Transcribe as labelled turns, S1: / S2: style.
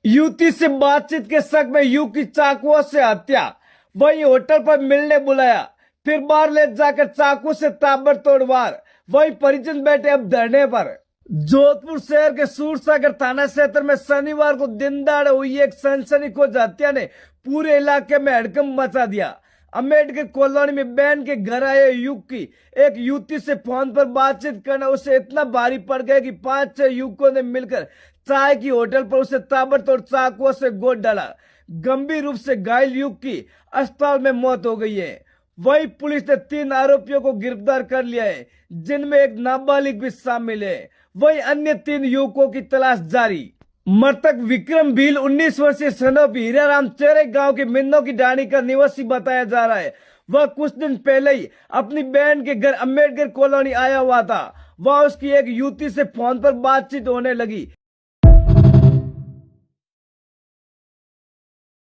S1: युवती से बातचीत के शक में युवक की चाकुओं से हत्या। वही होटल पर मिलने बुलाया, फिर बाहर ले जाकर चाकू से ताबड़तोड़ वार। वही परिजन बैठे अब धरने पर। जोधपुर शहर के सूरसागर थाना क्षेत्र में शनिवार को दिन दहाड़े हुई एक सनसनीखेज हत्या ने पूरे इलाके में हड़कंप मचा दिया। अम्बेडकर कॉलोनी में बहन के घर आए युवक की एक युवती से फोन पर बातचीत करना उसे इतना भारी पड़ गया कि 5-6 युवकों ने मिलकर चाय की होटल पर उसे ताबड़तोड़ चाकुओं से गोद डाला। गंभीर रूप से घायल युवक की अस्पताल में मौत हो गई है। वही पुलिस ने 3 आरोपियों को गिरफ्तार कर लिया है, जिनमें एक नाबालिग भी शामिल है। वही अन्य 3 युवकों की तलाश जारी। मृतक विक्रम भील 19 वर्षीय सनोप हीराराम चेरे गांव के मिन्नो की डाणी का निवासी बताया जा रहा है। वह कुछ दिन पहले ही अपनी बहन के घर अम्बेडकर कॉलोनी आया हुआ था। वह उसकी एक युवती से फोन पर बातचीत होने लगी।